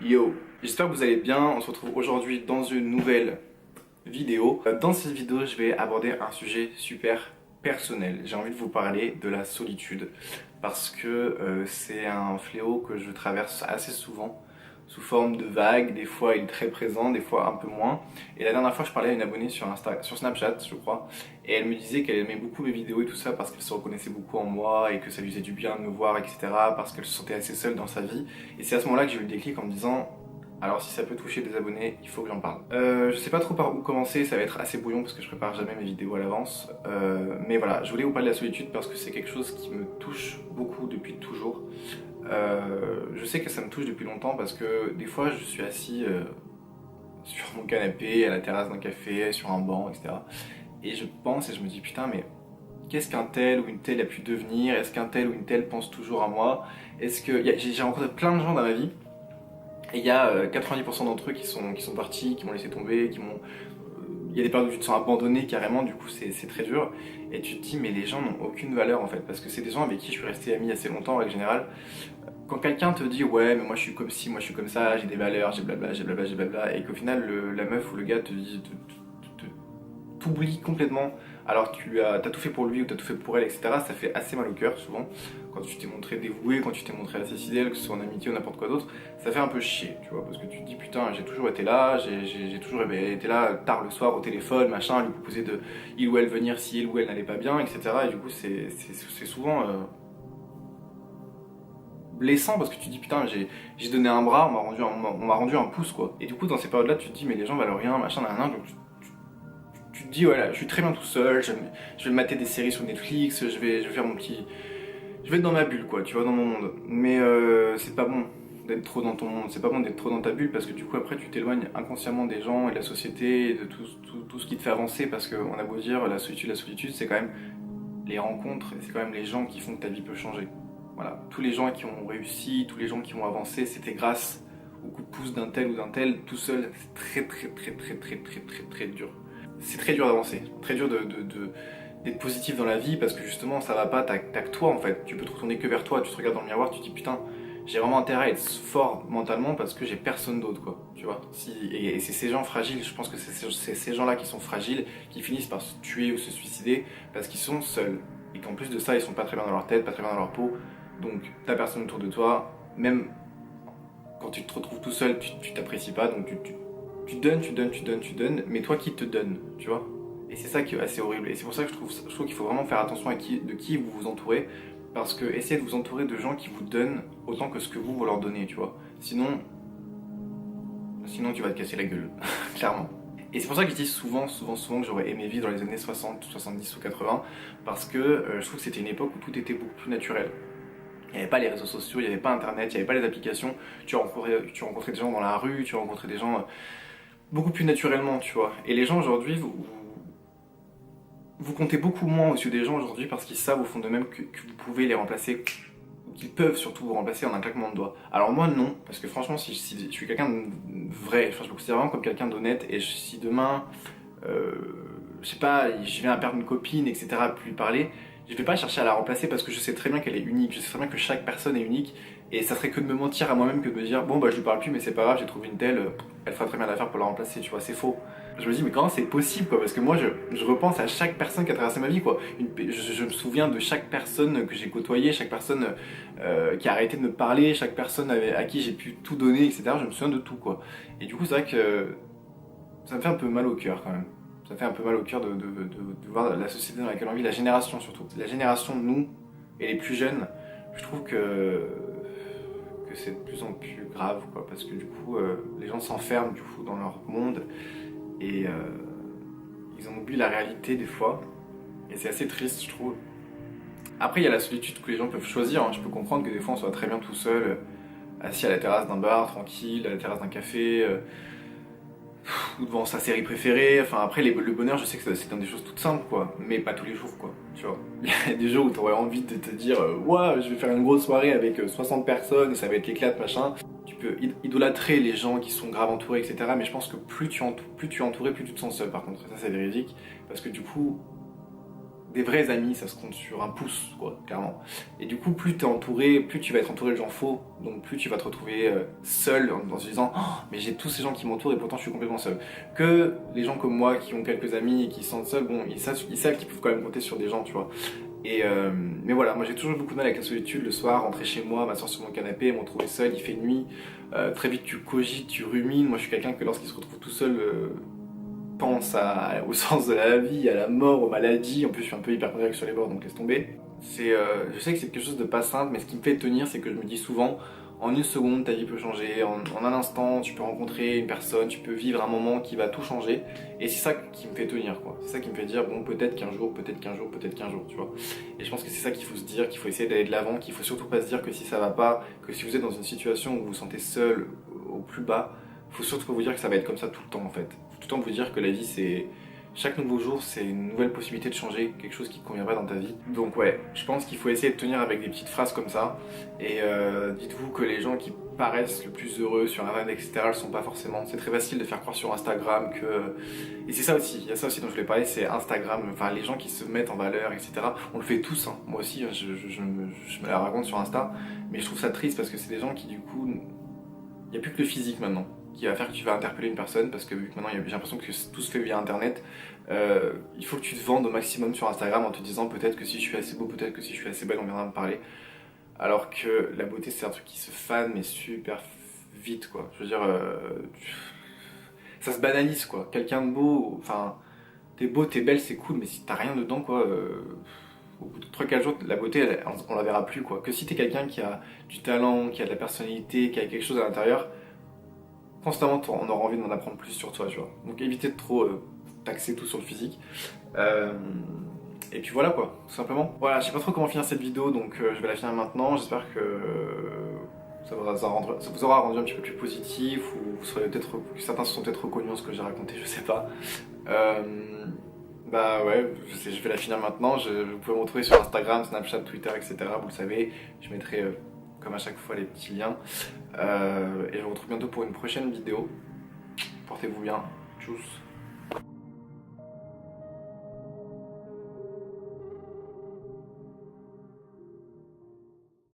Yo, j'espère que vous allez bien. On se retrouve aujourd'hui dans une nouvelle vidéo. Dans cette vidéo, je vais aborder un sujet super personnel. J'ai envie de vous parler de la solitude parce que c'est un fléau que je traverse assez souvent sous forme de vagues. Des fois, il est très présent, des fois un peu moins. Et la dernière fois, je parlais à une abonnée sur Snapchat, je crois, et elle me disait qu'elle aimait beaucoup mes vidéos et tout ça parce qu'elle se reconnaissait beaucoup en moi et que ça lui faisait du bien de me voir, etc. Parce qu'elle se sentait assez seule dans sa vie. Et c'est à ce moment-là que j'ai eu le déclic en me disant, alors si ça peut toucher des abonnés, il faut que j'en parle. Je sais pas trop par où commencer, ça va être assez brouillon parce que je prépare jamais mes vidéos à l'avance. Mais voilà, je voulais vous parler de la solitude parce que c'est quelque chose qui me touche beaucoup depuis toujours. Je sais que ça me touche depuis longtemps parce que des fois je suis assis sur mon canapé, à la terrasse d'un café, sur un banc, etc. Et je pense et je me dis putain mais qu'est-ce qu'un tel ou une telle a pu devenir? Est-ce qu'un tel ou une telle pense toujours à moi? Est-ce que... J'ai rencontré plein de gens dans ma vie et il y a 90% d'entre eux qui sont partis, qui m'ont laissé tomber, qui m'ont... Il y a des périodes où tu te sens abandonné carrément, du coup c'est très dur. Et tu te dis mais les gens n'ont aucune valeur en fait, parce que c'est des gens avec qui je suis resté ami assez longtemps en règle générale. Quand quelqu'un te dit ouais mais moi je suis comme ci, moi je suis comme ça, j'ai des valeurs, j'ai blabla, j'ai blabla, j'ai blabla, et qu'au final la meuf ou le gars te dit t'oublies complètement alors que t'as tout fait pour lui ou t'as tout fait pour elle, etc. Ça fait assez mal au cœur souvent. Quand tu t'es montré dévoué, quand tu t'es montré assez fidèle, que ce soit en amitié ou n'importe quoi d'autre, ça fait un peu chier, tu vois, parce que tu te dis putain j'ai toujours été là, j'ai toujours été là tard le soir au téléphone, machin, à lui proposer de il ou elle venir si il ou elle n'allait pas bien, etc. Et du coup c'est souvent blessant parce que tu te dis putain j'ai donné un bras, on m'a rendu un pouce quoi. Et du coup dans ces périodes là tu te dis mais les gens valent rien, machin, nan, donc tu te dis voilà je suis très bien tout seul, je vais me mater des séries sur Netflix, je vais faire mon petit... Je vais être dans ma bulle quoi, tu vois, dans mon monde. Mais c'est pas bon d'être trop dans ton monde, c'est pas bon d'être trop dans ta bulle parce que du coup après tu t'éloignes inconsciemment des gens et de la société et de tout ce qui te fait avancer parce qu'on a beau dire la solitude c'est quand même les rencontres et c'est quand même les gens qui font que ta vie peut changer. Voilà, tous les gens qui ont réussi, tous les gens qui ont avancé, c'était grâce au coup de pouce d'un tel ou d'un tel. Tout seul, c'est très dur. C'est très dur d'avancer, très dur d'être positif dans la vie parce que justement ça va pas, t'as que toi en fait. Tu peux te retourner que vers toi, tu te regardes dans le miroir, tu te dis putain, j'ai vraiment intérêt à être fort mentalement parce que j'ai personne d'autre quoi, tu vois. Et c'est ces gens fragiles, je pense que c'est ces gens-là qui sont fragiles, qui finissent par se tuer ou se suicider parce qu'ils sont seuls. Et qu'en plus de ça, ils sont pas très bien dans leur tête, pas très bien dans leur peau. Donc t'as personne autour de toi, même quand tu te retrouves tout seul, tu t'apprécies pas, donc tu donnes, mais toi qui te donne, tu vois. Et c'est ça qui est assez horrible. Et c'est pour ça que je trouve qu'il faut vraiment faire attention de qui vous vous entourez, parce que essayez de vous entourer de gens qui vous donnent autant que ce que vous leur donnez, tu vois. Sinon tu vas te casser la gueule, clairement. Et c'est pour ça que je dis souvent que j'aurais aimé vivre dans les années 60, 70 ou 80, parce que je trouve que c'était une époque où tout était beaucoup plus naturel. Il n'y avait pas les réseaux sociaux, il n'y avait pas internet, il n'y avait pas les applications, tu rencontrais des gens dans la rue, tu rencontrais des gens beaucoup plus naturellement, tu vois. Et les gens aujourd'hui, vous comptez beaucoup moins aux yeux des gens aujourd'hui parce qu'ils savent au fond d'eux-mêmes que vous pouvez les remplacer, ou qu'ils peuvent surtout vous remplacer en un claquement de doigts. Alors moi non, parce que franchement si je suis quelqu'un de vrai, enfin, je me considère vraiment comme quelqu'un d'honnête, et si demain, je sais pas, je viens à perdre une copine, etc., à plus lui parler, je vais pas chercher à la remplacer parce que je sais très bien qu'elle est unique, je sais très bien que chaque personne est unique, et ça serait que de me mentir à moi-même que de me dire bon bah je lui parle plus mais c'est pas grave, j'ai trouvé une telle, elle fera très bien l'affaire pour la remplacer, tu vois, c'est faux. Je me dis mais comment c'est possible quoi, parce que moi je repense à chaque personne qui a traversé ma vie quoi. Je me souviens de chaque personne que j'ai côtoyée, chaque personne qui a arrêté de me parler, chaque personne à qui j'ai pu tout donner, etc. Je me souviens de tout quoi. Et du coup c'est vrai que ça me fait un peu mal au cœur quand même. Ça fait un peu mal au cœur de voir la société dans laquelle on vit, la génération surtout. La génération de nous et les plus jeunes, je trouve que c'est de plus en plus grave, quoi, parce que du coup, les gens s'enferment du coup dans leur monde et ils en oublient la réalité des fois. Et c'est assez triste, je trouve. Après, il y a la solitude que les gens peuvent choisir, hein. Je peux comprendre que des fois on soit très bien tout seul, assis à la terrasse d'un bar, tranquille, à la terrasse d'un café. Ou devant sa série préférée. Enfin après le bonheur je sais que c'est dans des choses toutes simples quoi, mais pas tous les jours quoi, tu vois. Il y a des jours où t'aurais envie de te dire ouais je vais faire une grosse soirée avec 60 personnes et ça va être l'éclate machin. Tu peux idolâtrer les gens qui sont grave entourés etc, mais je pense que plus tu es entouré plus tu te sens seul par contre, ça c'est véridique, parce que du coup des vrais amis, ça se compte sur un pouce, quoi, clairement. Et du coup, plus tu es entouré, plus tu vas être entouré de gens faux, donc plus tu vas te retrouver seul en se disant oh, mais j'ai tous ces gens qui m'entourent et pourtant je suis complètement seul. Que les gens comme moi qui ont quelques amis et qui se sentent seuls, bon, ils savent qu'ils peuvent quand même compter sur des gens, tu vois. Mais voilà, moi j'ai toujours eu beaucoup de mal avec la solitude, le soir, rentrer chez moi, m'asseoir sur mon canapé, me retrouver seul, il fait nuit, très vite tu cogites, tu rumines. Moi je suis quelqu'un que lorsqu'il se retrouve tout seul, pense au sens de la vie, à la mort, aux maladies. En plus, je suis un peu hyperchondriaque sur les bords, donc laisse tomber. Je sais que c'est quelque chose de pas simple, mais ce qui me fait tenir, c'est que je me dis souvent, en une seconde, ta vie peut changer. En un instant, tu peux rencontrer une personne, tu peux vivre un moment qui va tout changer. Et c'est ça qui me fait tenir, quoi. C'est ça qui me fait dire, bon, peut-être qu'un jour, peut-être qu'un jour, peut-être qu'un jour, tu vois. Et je pense que c'est ça qu'il faut se dire, qu'il faut essayer d'aller de l'avant, qu'il faut surtout pas se dire que si ça va pas, que si vous êtes dans une situation où vous vous sentez seul, au plus bas, faut surtout pas vous dire que ça va être comme ça tout le temps, en fait. Faut tout le temps vous dire que la vie, c'est... Chaque nouveau jour, c'est une nouvelle possibilité de changer quelque chose qui ne convient pas dans ta vie. Donc ouais, je pense qu'il faut essayer de tenir avec des petites phrases comme ça. Et dites-vous que les gens qui paraissent le plus heureux sur Internet, etc., ne sont pas forcément. C'est très facile de faire croire sur Instagram que... Et c'est ça aussi, il y a ça aussi dont je voulais parler, c'est Instagram, enfin les gens qui se mettent en valeur, etc. On le fait tous, hein. Moi aussi, je me la raconte sur Insta. Mais je trouve ça triste parce que c'est des gens qui du coup... Il n'y a plus que le physique maintenant qui va faire que tu vas interpeller une personne parce que vu que maintenant j'ai l'impression que tout se fait via internet, il faut que tu te vendes au maximum sur Instagram en te disant peut-être que si je suis assez beau, peut-être que si je suis assez belle on viendra me parler, alors que la beauté c'est un truc qui se fane mais super vite quoi, je veux dire ça se banalise quoi, quelqu'un de beau, enfin t'es beau, t'es belle c'est cool mais si t'as rien dedans quoi, au bout de 3-4 jours la beauté on la verra plus quoi, que si t'es quelqu'un qui a du talent, qui a de la personnalité, qui a quelque chose à l'intérieur, constamment on aura envie d'en apprendre plus sur toi, tu vois. Donc évitez de trop taxer tout sur le physique. Et puis voilà quoi, tout simplement. Voilà, je sais pas trop comment finir cette vidéo, donc je vais la finir maintenant. J'espère que ça vous aura rendu un petit peu plus positif, ou vous serez peut-être, certains se sont peut-être reconnus dans ce que j'ai raconté, je sais pas. Bah ouais, je vais la finir maintenant. Vous pouvez me retrouver sur Instagram, Snapchat, Twitter, etc. Vous le savez, je mettrai comme à chaque fois les petits liens. Et je vous retrouve bientôt pour une prochaine vidéo. Portez-vous bien. Tchuss.